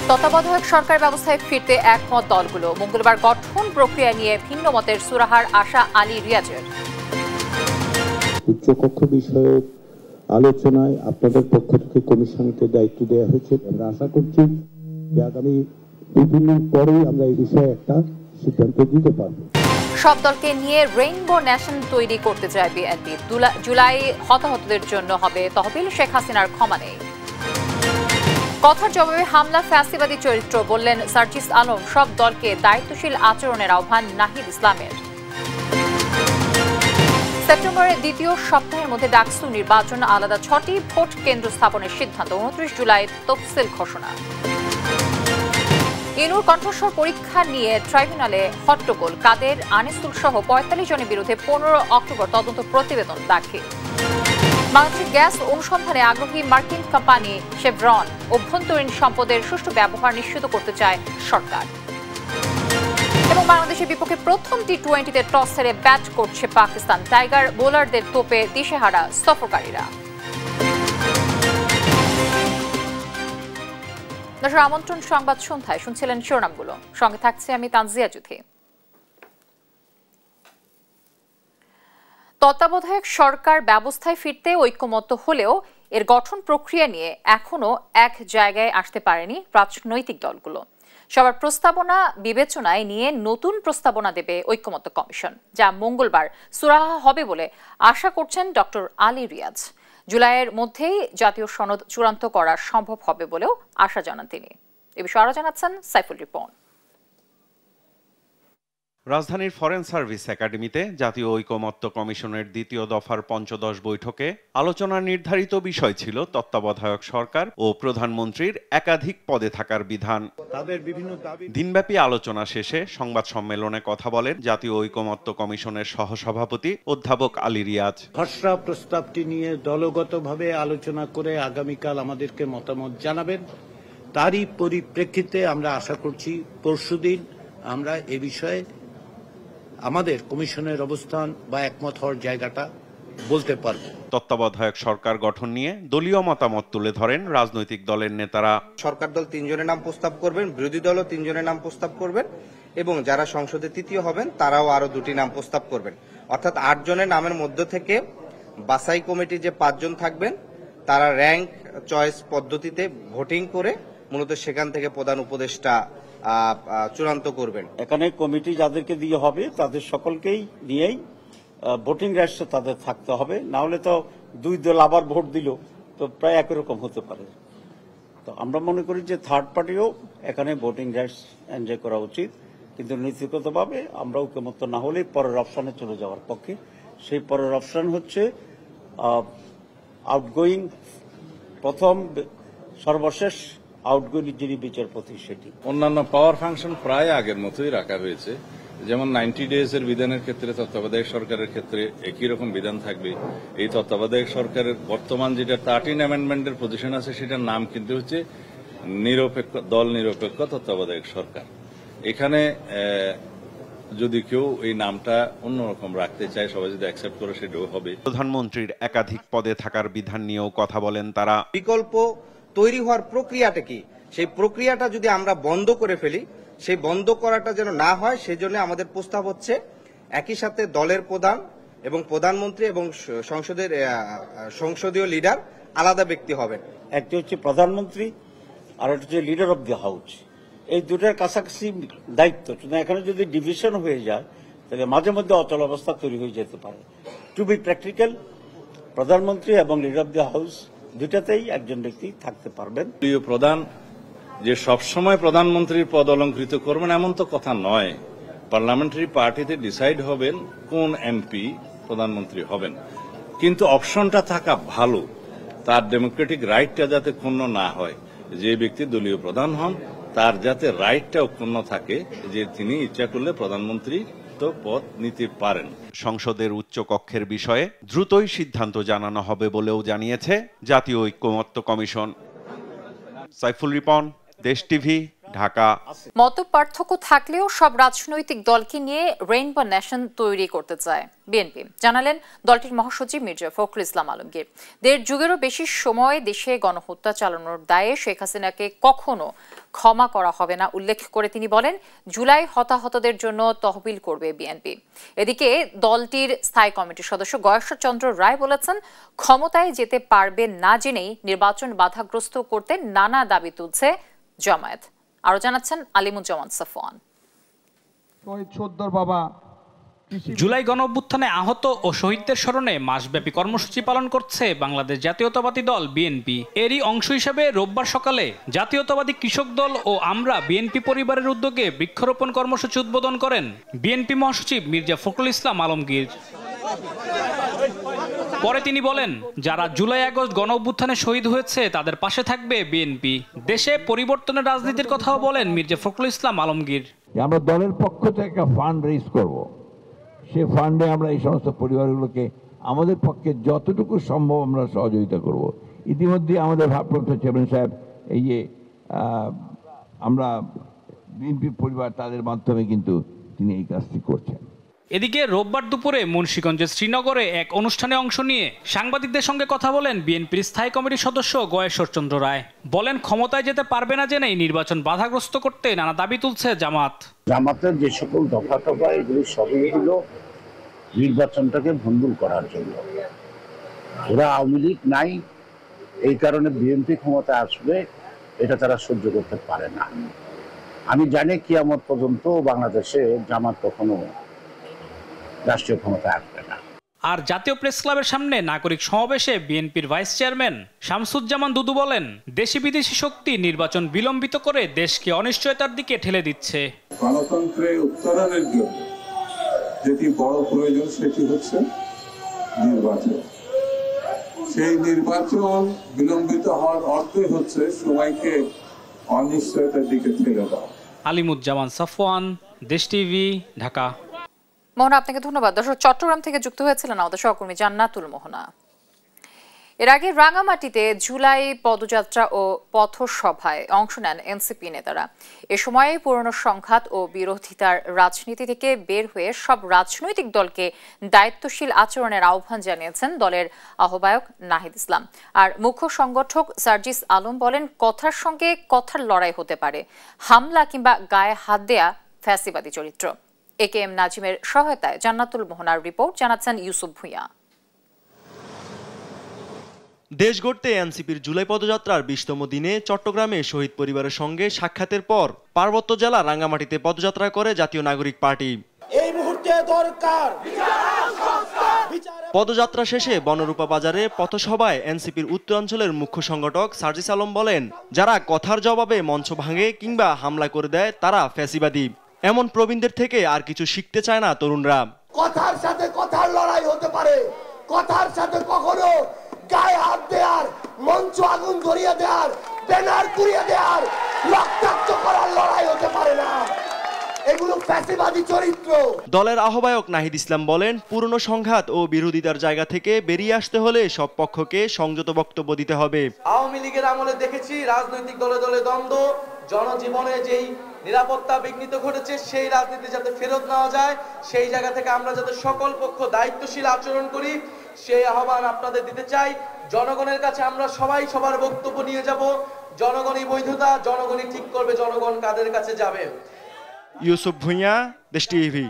তত্ত্বাবধায়ক সরকার ব্যবস্থায় ফিরতে একমত দলগুলো। মঙ্গলবার গঠন প্রক্রিয়া নিয়ে ভিন্ন মতের সুরাহার আশা আলী রিয়াজের। উচ্চকক্ষ বিষয়ে আলোচনায় আপনাদের পক্ষ থেকে কমিশনকে দায়িত্ব দেওয়া হয়েছে। আমরা আশা করছি যে আগামী 2 দিন পরেই আমরা এই বিষয়ে একটা সিদ্ধান্ত দিতে পারব। সব দলকে নিয়ে রেইনবো ন্যাশন তৈরি করতে চায় বিএনপি। জুলাই হতাহতদের জন্য হবে তহবিল, শেখ হাসিনার ক্ষমা নেই। কথার জবাবে হামলা ফ্যাসিবাদী চরিত্র বললেন সার্জিস আলম। সব দলকে দায়িত্বশীল আচরণের আহ্বান নাহিদ ইসলামের। সেপ্টেম্বরের দ্বিতীয় সপ্তাহের মধ্যে ডাকসু নির্বাচন, আলাদা 6টি ভোট কেন্দ্র স্থাপনের সিদ্ধান্ত। 29 জুলাই তফসিল ঘোষণা। ইনুর কণ্ঠস্বর পরীক্ষা নিয়ে ট্রাইব্যুনালে হট্টগোল। কাদের, আনিসুল সহ 45 জনের বিরুদ্ধে 15 অক্টোবর তদন্ত প্রতিবেদন দাখিল। বাংলাদেশের গ্যাস অনুসন্ধানে আগ্রহী মার্কিন কোম্পানি শেভরন। অভ্যন্তরীণ সম্পদের সুষ্ঠু ব্যবহার নিশ্চিত করতে চায় সরকার। এবং বাংলাদেশের বিপক্ষে প্রথম টি-20তে টস হেরে ব্যাট করছে পাকিস্তান। টাইগার বোলারদের তোপে দিশেহারা সফরকারীরা। দর্শক, আমন্ত্রণ সংবাদ সন্ধ্যায় শুনছিলেন শিরোনামগুলো। সঙ্গে থাকছে আমি তানজিয়া জুথি। তত্ত্বাবধায়ক সরকার ব্যবস্থায় ফিরতে ঐক্যমত্য হলেও এর গঠন প্রক্রিয়া নিয়ে এখনো এক জায়গায় আসতে পারেনি রাজনৈতিক দলগুলো। সবার প্রস্তাবনা বিবেচনায় নিয়ে নতুন প্রস্তাবনা দেবে ঐক্যমত্য কমিশন, যা মঙ্গলবার সুরাহা হবে বলে আশা করছেন ডক্টর আলী রিয়াজ। জুলাইয়ের মধ্যেই জাতীয় সনদ চূড়ান্ত করা সম্ভব হবে বলেও আশা জানান তিনি। এ বিষয়ে আরো জানাচ্ছেন সাইফুল রিপন। রাজধানীর ফরেন সার্ভিস একাডেমিতে জাতীয় ঐকমত্য কমিশনের দ্বিতীয় দফার পঞ্চদশ বৈঠকে আলোচনার নির্ধারিত বিষয় ছিল তত্ত্বাবধায়ক সরকার ও প্রধানমন্ত্রীর একাধিক পদে থাকার বিধান। দিনব্যাপী আলোচনা শেষে সংবাদ সম্মেলনে কথা বলেন জাতীয় ঐকমত্য কমিশনের সহসভাপতি অধ্যাপক আলী রিয়াজ। খসড়া প্রস্তাবটি নিয়ে দলগতভাবে আলোচনা করে আগামীকাল আমাদেরকে মতামত জানাবেন। তারই পরিপ্রেক্ষিতে আমরা আশা করছি পরশুদিন আমরা এ বিষয়ে আমাদের কমিশনের অবস্থান বা একমত হওয়ার জায়গাটা বলতে পারব। তত্ত্বাবধায়ক সরকার গঠন নিয়ে দলীয় মতামত তুলে ধরেন রাজনৈতিক দলের নেতারা। সরকার দল 3 জনের নাম প্রস্তাব করবেন, বিরোধী দলও 3 জনের নাম প্রস্তাব করবেন এবং যারা সংসদে তৃতীয় হবেন তারাও আরো 2টি নাম প্রস্তাব করবেন। অর্থাৎ 8 জনের নামের মধ্য থেকে বাছাই কমিটি যে 5 জন থাকবেন তারা র্যাঙ্ক চয়েস পদ্ধতিতে ভোটিং করে মূলত সেখান থেকে প্রধান উপদেষ্টা চূড়ান্ত করবেন। এখানে কমিটি যাদেরকে দিয়ে হবে তাদের সকলকেই নিয়েই ভোটিং রাইটস তাদের থাকতে হবে, না হলে তো 2 দল আবার ভোট দিল তো প্রায় একই রকম হতে পারে। তো আমরা মনে করি যে থার্ড পার্টিও এখানে ভোটিং রাইটস এনজয় করা উচিত, কিন্তু নীতিগতভাবে আমরা ঐকমত্য না হলে পরের অপশনে চলে যাওয়ার পক্ষে। সেই পরের অপশন হচ্ছে আউটগোয়িং প্রথম সর্বশেষ আউটগোয়িং যিনি বিচারপতি সেটি। অন্যান্য পাওয়ার ফাংশন প্রায় আগের মতোই রাখা হয়েছে, যেমন 90 ডেজ এর বিধানের ক্ষেত্রে তত্ত্বাবধায়ক সরকারের ক্ষেত্রে একই রকম বিধান থাকবে। এই তত্ত্বাবধায়ক সরকারের বর্তমান যেটা 13 অ্যামেন্ডমেন্টের পজিশন আছে সেটার নাম কিন্তু হচ্ছে নিরপেক্ষ দল নিরপেক্ষ তত্ত্বাবধায়ক সরকার। এখানে যদি কেউ এই নামটা অন্যরকম রাখতে চায়, সবাই যদি অ্যাকসেপ্ট করে সেটাও হবে। প্রধানমন্ত্রীর একাধিক পদে থাকার বিধান নিয়েও কথা বলেন তারা। বিকল্প তৈরি হওয়ার প্রক্রিয়াটা কি, সেই প্রক্রিয়াটা যদি আমরা বন্ধ করে ফেলি, সেই বন্ধ করাটা যেন না হয় সেজন্য আমাদের প্রস্তাব হচ্ছে একই সাথে দলের প্রধান এবং প্রধানমন্ত্রী এবং সংসদের সংসদীয় লিডার আলাদা ব্যক্তি হবেন। একটি হচ্ছে প্রধানমন্ত্রী আর একটা হচ্ছে লিডার অব দি হাউস। এই দুটার কাছাকাছি দায়িত্ব। এখানে যদি ডিভিশন হয়ে যায় তাহলে মাঝে মধ্যে অচল অবস্থা তৈরি হয়ে যেতে পারে। টু বি প্র্যাকটিক্যাল, প্রধানমন্ত্রী এবং লিডার অব দি হাউস দুটাতেই একজন ব্যক্তি থাকতে পারবেন। দলীয় প্রধান যে সবসময় প্রধানমন্ত্রীর পদ অলঙ্কৃত করবেন এমন তো কথা নয়। পার্লামেন্টারি পার্টিতে ডিসাইড হবেন কোন এমপি প্রধানমন্ত্রী হবেন, কিন্তু অপশনটা থাকা ভালো, তার ডেমোক্রেটিক রাইটটা যাতে ক্ষুণ্ণ না হয়। যে ব্যক্তি দলীয় প্রধান হন তার যাতে রাইটটাও ক্ষুণ্ণ থাকে যে তিনি ইচ্ছা করলে প্রধানমন্ত্রী পদ নিতে পারেন। সংসদের উচ্চ কক্ষের বিষয়ে দ্রুতই সিদ্ধান্ত জানানো হবে বলেও জানিয়েছে জাতীয় ঐকমত্য কমিশন। সাইফুল রিপন, দেশ টিভি, ঢাকা। মতপার্থক্য থাকলেও সব রাজনৈতিক দলকে নিয়ে রেইনবো নেশন তৈরি করতে চায় বিএনপি, জানালেন দলটির মহাসচিব মির্জা ফখরুল ইসলাম আলমগীর। ১.৫ যুগেরও বেশি সময় দেশে গণহত্যা চালানোর দায়ে শেখ হাসিনাকে কখনো ক্ষমা করা হবে না উল্লেখ করে তিনি বলেন, জুলাই হতাহতদের জন্য তহবিল করবে বিএনপি। এদিকে দলটির স্থায়ী কমিটির সদস্য গয়েশ্বর চন্দ্র রায় বলেছেন, ক্ষমতায় যেতে পারবে না জেনেই নির্বাচন বাধাগ্রস্ত করতে নানা দাবি তুলছে জামায়াত। আরো জানাচ্ছেন আলিমুজ্জামান সাফওয়ান। জুলাই গণঅভ্যুত্থানে আহত ও শহীদদের স্মরণে মাসব্যাপী কর্মসূচি পালন করছে বাংলাদেশ জাতীয়তাবাদী দল বিএনপি। এরই অংশ হিসেবে রোববার সকালে জাতীয়তাবাদী কৃষক দল ও আমরা বিএনপি পরিবারের উদ্যোগে বৃক্ষরোপণ কর্মসূচি উদ্বোধন করেন বিএনপি মহাসচিব মির্জা ফখরুল ইসলাম আলমগীর। পরে তিনি বলেন, যারা জুলাই আগস্ট গণঅভ্যুত্থানে শহীদ হয়েছে তাদের পাশে থাকবে বিএনপি। দেশে পরিবর্তনের রাজনীতির কথাও বলেন মির্জা ফখরুল ইসলাম আলমগীর। আমরা দলের পক্ষ থেকে একটা ফান্ড রেজ করব, সেই ফান্ডে আমরা এই সমস্ত পরিবারগুলোকে আমাদের পক্ষে যতটুকু সম্ভব আমরা সহযোগিতা করব। ইতিমধ্যে আমাদের ভারপ্রাপ্ত চেয়ারম্যান সাহেব এই যে আমরা বিএনপি পরিবার তাদের মাধ্যমে কিন্তু তিনি এই কাজটি করছেন। এদিকে রোববার দুপুরে মুন্সিগঞ্জের শ্রীনগরে এক অনুষ্ঠানে অংশ নিয়ে সাংবাদিকদের সঙ্গে কথা বলেন বিএনপির স্থায়ী কমিটির সদস্য গয়েশ্বর চন্দ্র রায়। বলেন, ক্ষমতায় যেতে পারবে না জেনেই নির্বাচন বাধাগ্রস্ত করতে নানা দাবি তুলছে জামাতের যে সকল দফা এগুলি সবই হলো নির্বাচনটাকে ভণ্ডুল করার জন্য। ওরা আওয়ামী লীগ নাই, এই কারণে বিএনপি ক্ষমতায় আসবে, এটা তারা সহ্য করতে পারে না। আমি জানি কিয়ামত পর্যন্ত বাংলাদেশে জামাত কখনো রাষ্ট্রীয় ক্ষমতায় আসবে না। আর জাতীয় প্রেস ক্লাবের সামনে নাগরিক সমাবেশে বিএনপির ভাইস চেয়ারম্যান শামসুজ্জামান দুদু বলেন, দেশি বিদেশি শক্তি নির্বাচন বিলম্বিত করে দেশকে অনিশ্চয়তার দিকে ঠেলে দিচ্ছে। গণতন্ত্রে উত্তরণের জন্য যেটি বড় প্রয়োজন সেটি হচ্ছে নির্বাচন। সেই নির্বাচন বিলম্বিত হওয়ার অর্থই হচ্ছে সবাইকে অনিশ্চয়তার দিকে ঠেলে দেওয়া। আলিমুজ্জামান সাফওয়ান, দেশ টিভি, ঢাকা। মোহনা, আপনাকে ধন্যবাদ। দর্শক, চট্টগ্রাম থেকে যুক্ত হয়েছিলেন আমাদের সহকর্মী জান্নাতুল মোহনা। এর আগে রাঙামাটিতে জুলাই পদযাত্রা ও পথসভায় অংশ নেন এনসিপি নেতারা। এ সময় পুরনো সংঘাত ও বিরোধিতার রাজনীতি থেকে বের হয়ে সব রাজনৈতিক দলকে দায়িত্বশীল আচরণের আহ্বান জানিয়েছেন দলের আহ্বায়ক নাহিদ ইসলাম। আর মুখ্য সংগঠক সার্জিস আলম বলেন, কথার সঙ্গে কথার লড়াই হতে পারে, হামলা কিংবা গায়ে হাত দেয়া ফ্যাসিবাদী চরিত্র। একেএম নাজিমের সহায়তায় জান্নাতুল মোহনার রিপোর্ট, জানাচ্ছেন ইউসুফ ভুঁইয়া। দেশ গড়তে এনসিপির জুলাই পদযাত্রার ২০তম দিনে চট্টগ্রামে শহীদ পরিবারের সঙ্গে সাক্ষাতের পর পার্বত্য জেলা রাঙ্গামাটিতে পদযাত্রা করে জাতীয় নাগরিক পার্টি। এই মুহূর্তে দরকার পদযাত্রা শেষে বনরূপা বাজারে পথসভায় এনসিপির উত্তরাঞ্চলের মুখ্য সংগঠক সার্জিস আলম বলেন, যারা কথার জবাবে মঞ্চ ভাঙে কিংবা হামলা করে দেয় তারা ফ্যাসিবাদী। এমন প্রবীণদের থেকে আর কিছু শিখতে চায় না তরুণরা। কথার সাথে কথার লড়াই হতে পারে, কথার সাথে কখনো গায়ে হাত দেওয়ার, মঞ্চ আগুন ধরিয়ে দেওয়ার, ব্যানার পুড়িয়ে দেওয়ার, রক্তাক্ত করার লড়াই হতে পারে না। এগুলো ফ্যাসিবাদী চরিত্র। দলের আহ্বায়ক নাহিদ ইসলাম বলেন, পুরনো সংঘাত ও বিরোধিতার জায়গা থেকে বেরিয়ে আসতে হলে সব পক্ষকে সংযত বক্তব্য দিতে হবে। আওয়ামী লীগের আমলে দেখেছি রাজনৈতিক দলে দলে দ্বন্দ্ব, জনজীবনে যেই নিরাপত্তা বিঘ্নিত ঘটেছে সেই রাজনীতি যাতে ফেরত নেওয়া যায়, সেই জায়গা থেকে আমরা যাতে সকল পক্ষ দায়িত্বশীল আচরণ করি সেই আহ্বান আপনাদের দিতে চাই। জনগণের কাছে আমরা সবাই সবার বক্তব্য নিয়ে যাব। জনগণই বৈধতা, জনগণই ঠিক করবে জনগণ কাদের কাছে যাবে। ইউসুফ ভুঁইয়া, দেশ টিভি।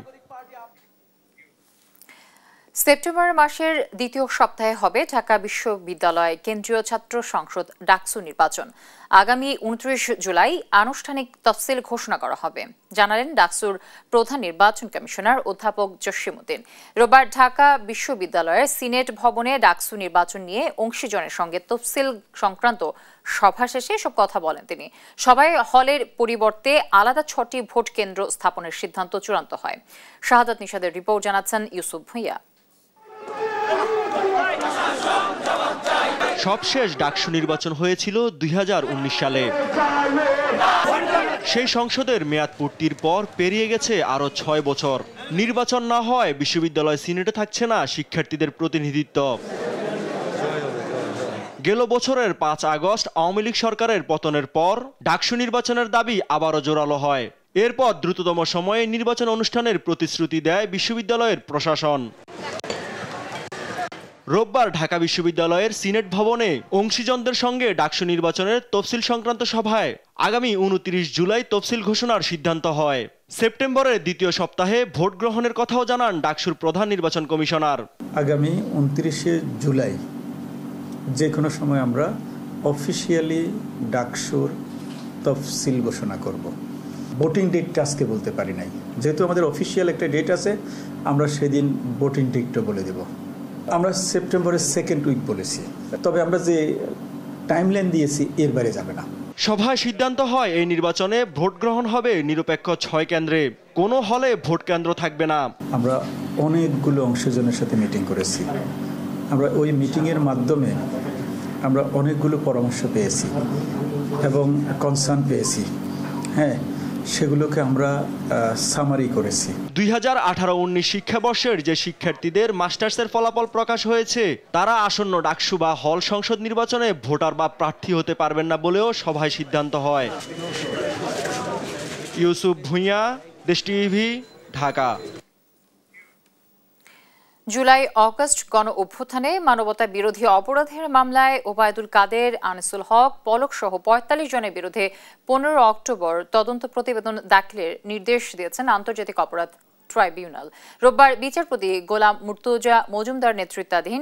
সেপ্টেম্বর মাসের দ্বিতীয় সপ্তাহে হবে ঢাকা বিশ্ববিদ্যালয় কেন্দ্রীয় ছাত্র সংসদ ডাকসু নির্বাচন। আগামী ২৯ জুলাই আনুষ্ঠানিক তফসিল ঘোষণা করা হবে, জানালেন ডাকসুর প্রধান নির্বাচন কমিশনার অধ্যাপক জসিমউদ্দিন। রোববার ঢাকা বিশ্ববিদ্যালয়ের সিনেট ভবনে ডাকসু নির্বাচন নিয়ে অংশীজনের সঙ্গে তফসিল সংক্রান্ত সভা শেষে এসব কথা বলেন তিনি। সভায় হলের পরিবর্তে আলাদা ৬টি ভোট কেন্দ্র স্থাপনের সিদ্ধান্ত চূড়ান্ত হয়। শাহাদাত নিশাদের রিপোর্ট, জানাচ্ছেন ইউসুফ ভুঁইয়া। সবশেষ ডাকসু নির্বাচন হয়েছিল ২০১৯ সালে। সেই সংসদের মেয়াদ পূর্তির পর পেরিয়ে গেছে আরো ৬ বছর। নির্বাচন না হয় বিশ্ববিদ্যালয় সিনেটে থাকছে না শিক্ষার্থীদের প্রতিনিধিত্ব। গেল বছরের 5 আগস্ট আওয়ামী লীগ সরকারের পতনের পর ডাকসু নির্বাচনের দাবি আবারও জোরালো হয়। এরপর দ্রুততম সময়ে নির্বাচন অনুষ্ঠানের প্রতিশ্রুতি দেয় বিশ্ববিদ্যালয়ের প্রশাসন। রোববার ঢাকা বিশ্ববিদ্যালয়ের সিনেট ভবনে অংশীজনদের সঙ্গে ডাকসু নির্বাচনের তফসিল সংক্রান্ত সভায় আগামী 29 জুলাই তফসিল ঘোষণার সিদ্ধান্ত হয়। সেপ্টেম্বরের দ্বিতীয় সপ্তাহে ভোট গ্রহণের কথাও জানান ডাকসুর প্রধান নির্বাচন কমিশনার। আগামী 29 জুলাই যে কোনো সময় আমরা অফিসিয়ালি ডাকসুর তফসিল ঘোষণা করব। ভোটিং ডেটটা আজকে বলতে পারি নাই, যেহেতু আমাদের অফিসিয়াল একটা ডেট আছে, আমরা সেদিন ভোটিং ডেটটা বলে দেব। আমরা সেপ্টেম্বরের 2nd উইক বলেছি, তবে আমরা যে টাইমলাইন দিয়েছি এর বাইরে যাবে না। সভায় সিদ্ধান্ত হয় এই নির্বাচনে ভোট গ্রহণ হবে নিরপেক্ষ 6 কেন্দ্রে, কোনো হলে ভোট কেন্দ্র থাকবে না। আমরা অনেকগুলো অংশজনের সাথে মিটিং করেছি। আমরা ওই মিটিংয়ের মাধ্যমে আমরা অনেকগুলো পরামর্শ পেয়েছি এবং কনসার্ন পেয়েছি। হ্যাঁ, সেগুলোকে আমরা সামারি করেছি। 2018-19 শিক্ষাবর্ষের যে শিক্ষার্থীদের মাস্টার্সের ফলাফল প্রকাশ হয়েছে তারা আসন্ন ডাকসু বা হল সংসদ নির্বাচনে ভোটার বা প্রার্থী হতে পারবেন না বলেও সভায় সিদ্ধান্ত হয়। ইউসুফ ভুঁইয়া, দেশ টিভি, ঢাকা। জুলাই অগাস্ট গণ অভ্যুত্থানে মানবতা বিরোধী অপরাধের মামলায় ওবায়দুল কাদের, আনিসুল হক, পলক সহ 45 জনের বিরুদ্ধে 15 অক্টোবর তদন্ত প্রতিবেদন দাখিলের নির্দেশ দিয়েছেন আন্তর্জাতিক অপরাধ ট্রাইব্যুনাল। রোববার বিচারপতি গোলাম মুর্তজা মজুমদার নেতৃত্বাধীন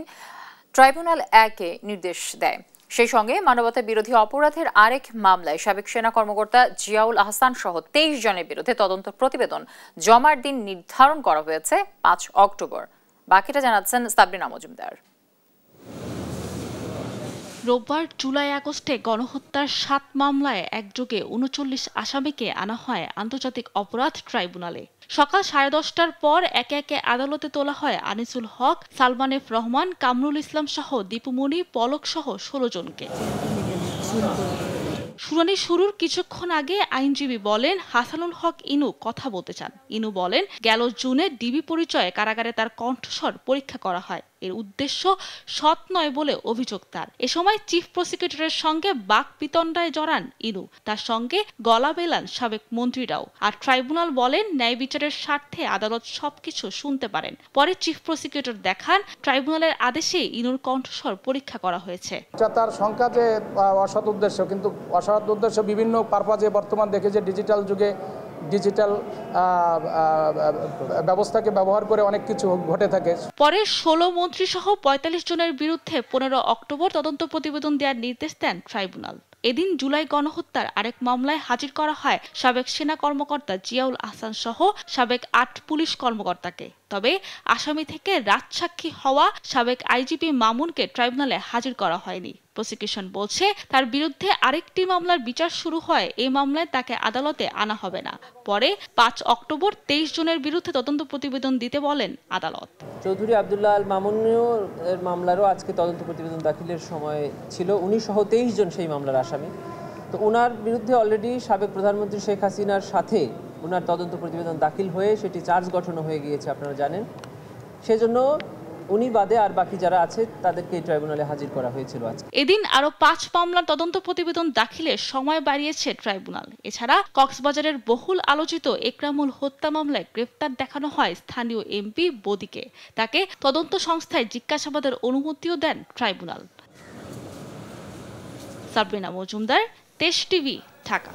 ট্রাইব্যুনাল 1 নির্দেশ দেয়। সেই সঙ্গে মানবতা বিরোধী অপরাধের আরেক মামলায় সাবেক সেনা কর্মকর্তা জিয়াউল আহসান সহ 23 জনের বিরুদ্ধে তদন্ত প্রতিবেদন জমার দিন নির্ধারণ করা হয়েছে 5 অক্টোবর। বাকিটা জানাচ্ছেন সাবরিনা মজুমদার। রোববার জুলাই আগস্টে গণহত্যার 7 মামলায় একযোগে 39 আসামিকে আনা হয় আন্তর্জাতিক অপরাধ ট্রাইব্যুনালে। সকাল 10:30টার পর একে একে আদালতে তোলা হয় আনিসুল হক, সালমান এফ রহমান, কামরুল ইসলাম সহ দীপুমণি, পলক সহ 16 জনকে। শুনানি শুরুর কিছুক্ষণ আগে আইনজীবী বলেন হাসানুল হক ইনু কথা বলতে চান। ইনু বলেন গেল জুনে ডিবি পরিচয়ে কারাগারে তার কণ্ঠস্বর পরীক্ষা করা হয়, এর উদ্দেশ্য সৎ নয় বলে অভিযোগ তার। এ সময় চিফ প্রসিকিউটরের সঙ্গে বাকবিতণ্ডায় জড়ান ইনু, তার সঙ্গে গলা বেলান সাবেক মন্ত্রীরাও। আর ট্রাইব্যুনাল বলেন ন্যায় বিচারের স্বার্থে আদালত সবকিছু শুনতে পারেন। পরে চিফ প্রসিকিউটর দেখান ট্রাইব্যুনালের আদেশে ইনুর কণ্ঠস্বর পরীক্ষা করা হয়েছে। তার সংখ্যা যে অসৎ উদ্দেশ্য, কিন্তু অসৎ উদ্দেশ্য বিভিন্ন পারপাজে বর্তমান দেখে যে ডিজিটাল যুগে ডিজিটাল ব্যবস্থাকে ব্যবহার করে অনেক কিছু ঘটে থাকে। পরে 16 মন্ত্রী সহ 45 জনের বিরুদ্ধে 15 অক্টোবর তদন্ত প্রতিবেদন দেওয়ার নির্দেশ দেন ট্রাইব্যুনাল। এদিন জুলাই গণহত্যার আরেক মামলায় হাজির করা হয় সাবেক সেনা কর্মকর্তা জিয়াউল আহসান সহ সাবেক 8 পুলিশ কর্মকর্তাকে। তবে আসামি থেকে রাজসাক্ষী হওয়া সাবেক আইজিপি মামুনকে ট্রাইব্যুনালে হাজির করা হয়নি। প্রসিকিউশন বলছে তার বিরুদ্ধে আরেকটি মামলার বিচার শুরু হয়, এই মামলায় তাকে আদালতে আনা হবে না। পরে 5 অক্টোবর 23 জনের বিরুদ্ধে তদন্ত প্রতিবেদন দিতে বলেন আদালত। চৌধুরী আব্দুল্লাহ আল মামুনিও এর মামলারও আজকে তদন্ত প্রতিবেদন দাখিলের সময় ছিল। উনি সহ 23 জন সেই মামলার আসামি। তো ওনার বিরুদ্ধে অলরেডি সাবেক প্রধানমন্ত্রী শেখ হাসিনার সাথে ওনার তদন্ত প্রতিবেদন দাখিল হয়ে সেটি চার্জ গঠন হয়ে গিয়েছে, আপনারা জানেন। সেজন্য উনি বাদে আর বাকি যারা আছে তাদেরকে ট্রাইব্যুনালে হাজির করা হয়েছিল আজকে। এদিন আরো 5 মামলার তদন্ত প্রতিবেদন দাখিলের সময় বাড়িয়েছে ট্রাইব্যুনাল। এছাড়া কক্সবাজারের বহুল আলোচিত একরামুল হত্যা মামলায় গ্রেফতার দেখানো হয় স্থানীয় এমপি বদিকে। তাকে তদন্ত সংস্থায় জিজ্ঞাসাবাদের অনুমতিও দেন ট্রাইব্যুনাল। সাবরিনা মজুমদার, দেশ টিভি, ঢাকা।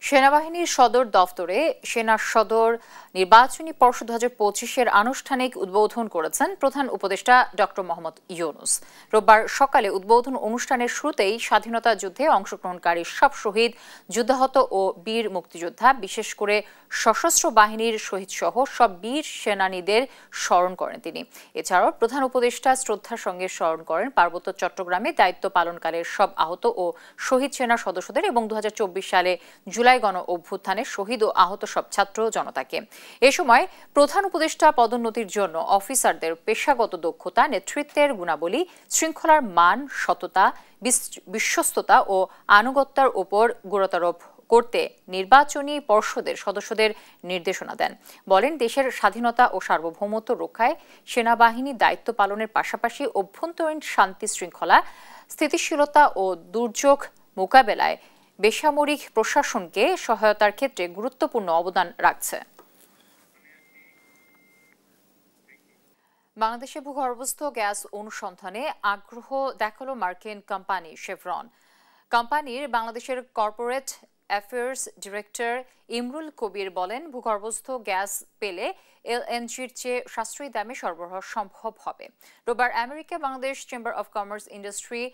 সেনাবাহিনীর সদর দফতরে সেনা সদর নির্বাচনী পর্ষদ 2025-এর আনুষ্ঠানিক উদ্বোধন করেছেন প্রধান উপদেষ্টা ডক্টর মোহাম্মদ ইউনূস। রোববার সকালে উদ্বোধন অনুষ্ঠানের শুরুতেই স্বাধীনতা যুদ্ধে অংশগ্রহণকারী সব শহীদ, যুদ্ধাহত ও বীর মুক্তিযোদ্ধা, বিশেষ করে সশস্ত্র বাহিনীর শহীদ সহ সব বীর সেনানীদের স্মরণ করেন তিনি। এছাড়াও প্রধান উপদেষ্টা শ্রদ্ধার সঙ্গে স্মরণ করেন পার্বত্য চট্টগ্রামে দায়িত্ব পালনকালের সব আহত ও শহীদ সেনা সদস্যদের এবং 2024 সালে জুলাই গণ অভ্যুত্থানে শহীদ ও আহত সব ছাত্র জনতাকে। এ সময় প্রধান উপদেষ্টা পদোন্নতির জন্য অফিসারদের পেশাগত দক্ষতা, নেতৃত্বের গুণাবলী, শৃঙ্খলার মান, সততা, বিশ্বস্ততা ও আনুগত্যের উপর গুরুত্বারোপ করতে নির্বাচনী পর্ষদের সদস্যদের নির্দেশনা দেন। বলেন, দেশের স্বাধীনতা ও সার্বভৌমত্ব রক্ষায় সেনাবাহিনী দায়িত্ব পালনের পাশাপাশি অভ্যন্তরীণ শান্তি শৃঙ্খলা, স্থিতিশীলতা ও দুর্যোগ মোকাবেলায় বেসামরিক প্রশাসনকে সহায়তার ক্ষেত্রে গুরুত্বপূর্ণ অবদান রাখছে। বাংলাদেশে ভূগর্ভস্থ গ্যাস অনুসন্ধানে আগ্রহ দেখালো মার্কিন কোম্পানি শেভরন। কোম্পানির বাংলাদেশের কর্পোরেট অ্যাফেয়ার্স ডিরেক্টর ইমরুল কবির বলেন, ভূগর্ভস্থ গ্যাস পেলে এলএনজির চেয়ে সাশ্রয়ী দামে সরবরাহ সম্ভব হবে। রোববার America Bangladesh chamber of commerce industry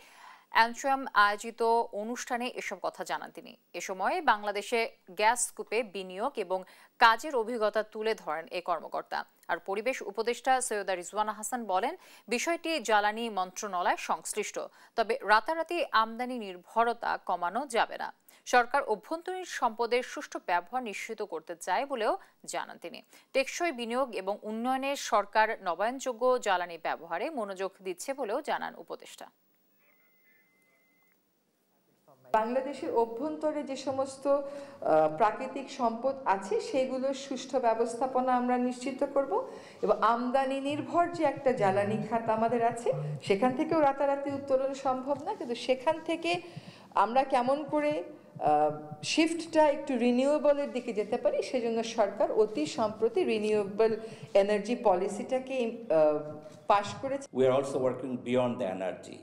antrum আয়োজিত অনুষ্ঠানে এসব কথা জানান তিনি। এ সময় বাংলাদেশে গ্যাস স্কুপে বিনিয়োগ এবং কাজের অভিজ্ঞতা তুলে ধরেন এই কর্মকর্তা। আর পরিবেশ উপদেষ্টা সৈয়দা রিজওয়ানা হাসান বলেন, বিষয়টি জ্বালানি মন্ত্রণালয় সংশ্লিষ্ট, তবে রাতারাতি আমদানি নির্ভরতা কমানো যাবে না। সরকার অভ্যন্তরীণ সম্পদের সুষ্ঠু ব্যবহার নিশ্চিত করতে চায় বলেও জানান তিনি। টেকসই বিনিয়োগ এবং উন্নয়নে সরকার নবায়নযোগ্য জ্বালানি ব্যবহারে মনোযোগ দিচ্ছে বলেও জানান উপদেষ্টা। বাংলাদেশের অভ্যন্তরে যে সমস্ত প্রাকৃতিক সম্পদ আছে সেগুলোর সুষ্ঠু ব্যবস্থাপনা আমরা নিশ্চিত করব এবং আমদানি নির্ভর যে একটা জ্বালানি খাত আমাদের আছে সেখান থেকেও রাতারাতি উত্তরণ সম্ভব না, কিন্তু সেখান থেকে আমরা কেমন করে শিফটটা একটু রিনিউয়েবলের দিকে যেতে পারি সেজন্য সরকার অতি সম্প্রতি রিনিউয়েবল এনার্জি পলিসিটাকে পাস করেছে। We are also working beyond the energy.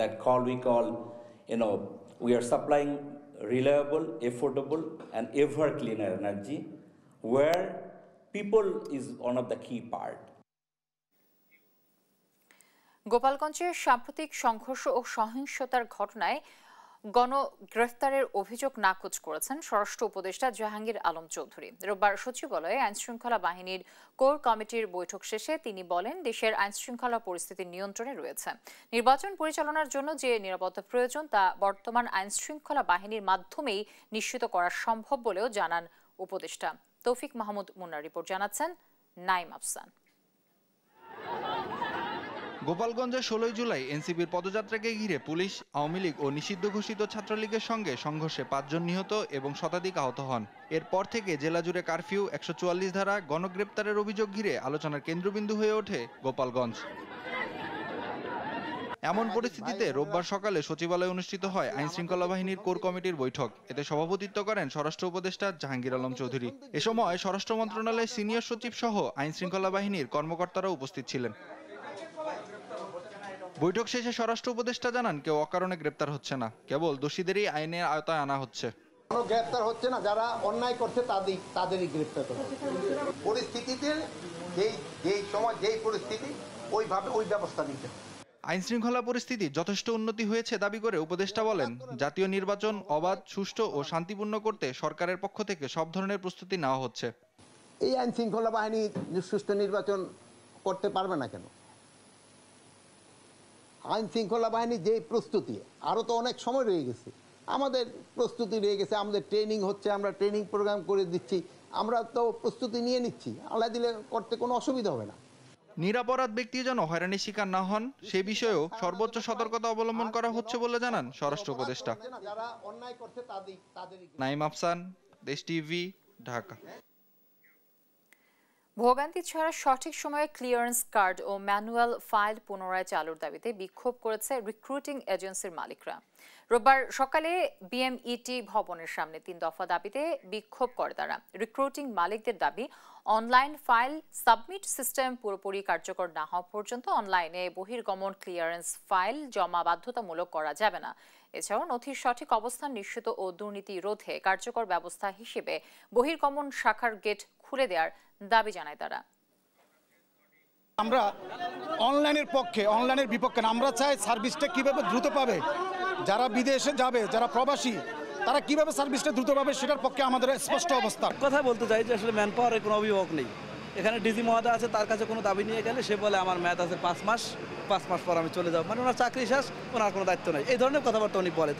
That call we call, we are supplying reliable, affordable, and ever cleaner energy, where people is one of the key part. গোপালগঞ্জে সাম্প্রতিক সংঘর্ষ ও সহিংসতার ঘটনায় গণগ্রেফতারের অভিযোগ নাকচ করেছেন স্বরাষ্ট্র উপদেষ্টা জাহাঙ্গীর আলম চৌধুরী। রোববার সচিবালয়ে আইনশৃঙ্খলা বাহিনীর কোর কমিটির বৈঠক শেষে তিনি বলেন, দেশের আইনশৃঙ্খলা পরিস্থিতি নিয়ন্ত্রণে রয়েছে। নির্বাচন পরিচালনার জন্য যে নিরাপত্তা প্রয়োজন তা বর্তমান আইনশৃঙ্খলা বাহিনীর মাধ্যমেই নিশ্চিত করা সম্ভব বলেও জানান উপদেষ্টা। তৌফিক মাহমুদ মুন্নার রিপোর্ট, জানাচ্ছেন নাইম আফসান। গোপালগঞ্জে 16 জুলাই এনসিপির পদযাত্রাকে ঘিরে পুলিশ, আওয়ামী লীগ ও নিষিদ্ধ ঘোষিত ছাত্রলীগের সঙ্গে সংঘর্ষে 5 জন নিহত এবং শতাধিক আহত হন। এরপর থেকে জেলা জুড়ে কারফিউ, 144 ধারা, গণগ্রেপ্তারের অভিযোগ ঘিরে আলোচনার কেন্দ্রবিন্দু হয়ে ওঠে গোপালগঞ্জ। এমন পরিস্থিতিতে রোববার সকালে সচিবালয়ে অনুষ্ঠিত হয় আইনশৃঙ্খলা বাহিনীর কোর কমিটির বৈঠক। এতে সভাপতিত্ব করেন স্বরাষ্ট্র উপদেষ্টা জাহাঙ্গীর আলম চৌধুরী। এ সময় স্বরাষ্ট্র মন্ত্রণালয়ের সিনিয়র সচিব সহ আইনশৃঙ্খলা বাহিনীর কর্মকর্তারা উপস্থিত ছিলেন। বৈঠক শেষে স্বরাষ্ট্র উপদেষ্টা জানান, কেউ অকারণে গ্রেপ্তার হচ্ছে না, কেবল দোষীদেরই আইনের আওতায় আনা হচ্ছে। কোনো গ্রেপ্তার হচ্ছে না, যারা অন্যায় করছে তাদেরই গ্রেপ্তার করা হচ্ছে। পরিস্থিতিতে যেই সময় যেই পরিস্থিতি ওইভাবে ওই ব্যবস্থা নিতে। আইন শৃঙ্খলা পরিস্থিতি যথেষ্ট উন্নতি হয়েছে দাবি করে উপদেষ্টা বলেন, জাতীয় নির্বাচন অবাধ, সুষ্ঠু ও শান্তিপূর্ণ করতে সরকারের পক্ষ থেকে সব ধরনের প্রস্তুতি নেওয়া হচ্ছে। এই আইন শৃঙ্খলা বাহিনী সুষ্ঠু নির্বাচন করতে পারবে না কেন? আইন শৃঙ্খলা বাহিনী যে প্রস্তুতি, আরো তো অনেক সময় রয়ে গেছে, আমাদের প্রস্তুতি রয়ে গেছে, আমাদের ট্রেনিং হচ্ছে, আমরা ট্রেনিং প্রোগ্রাম করে দিচ্ছি, আমরা তো প্রস্তুতি নিয়ে নিচ্ছি, আল্লাহ দিলে করতে কোনো অসুবিধা হবে না। নিরাপরাধ ব্যক্তি যেন হয়রানির শিকার না হন সে বিষয়েও সর্বোচ্চ সতর্কতা অবলম্বন করা হচ্ছে বলে জানান স্বরাষ্ট্র উপদেষ্টা। নাইম আফসান, দেশ টিভি, ঢাকা। ভোগান্তি ছাড়া সঠিক সময়ে ক্লিয়ারেন্স কার্ড ও ম্যানুয়াল ফাইল পুনরায় চালুর দাবিতে বিক্ষোভ করেছে রিক্রুটিং এজেন্সির মালিকরা। রোববার সকালে বিএমইটি ভবনের সামনে 3 দফা দাবিতে বিক্ষোভ করে তারা। রিক্রুটিং মালিকদের দাবি, অনলাইন ফাইল সাবমিট সিস্টেম পুরোপুরি কার্যকর না হওয়া পর্যন্ত অনলাইনে বহির্গমন ক্লিয়ারেন্স ফাইল জমা বাধ্যতামূলক করা যাবে না। এছাড়াও নথির সঠিক অবস্থান নিশ্চিত ও দুর্নীতি রোধে কার্যকর ব্যবস্থা হিসেবে বহির্গমন শাখার গেট খুলে দেওয়ার দাবি জানায় তারা। আমরা অনলাইনের পক্ষে, অনলাইনের বিপক্ষে। আমরা চাই সার্ভিসটা কিভাবে দ্রুত পাবে, যারা বিদেশে যাবে, যারা প্রবাসী, তারা কিভাবে সার্ভিসটা দ্রুত পাবে সেটার পক্ষে আমাদের স্পষ্ট অবস্থান। কথা বলতে চাই যে আসলে ম্যান পাওয়ারের কোনো অভিভাবক নেই। এখানে ডিজি মহোদয় আছে, তার কাছে কোনো দাবি নিয়ে গেলে সে বলে আমার মেয়াদ আছে 5 মাস, 5 মাস পর আমি চলে যাব, মানে ওনার চাকরি শেষ, ওনার কোনো দায়িত্ব নেই, এই ধরনের কথাবার্তা উনি বলে।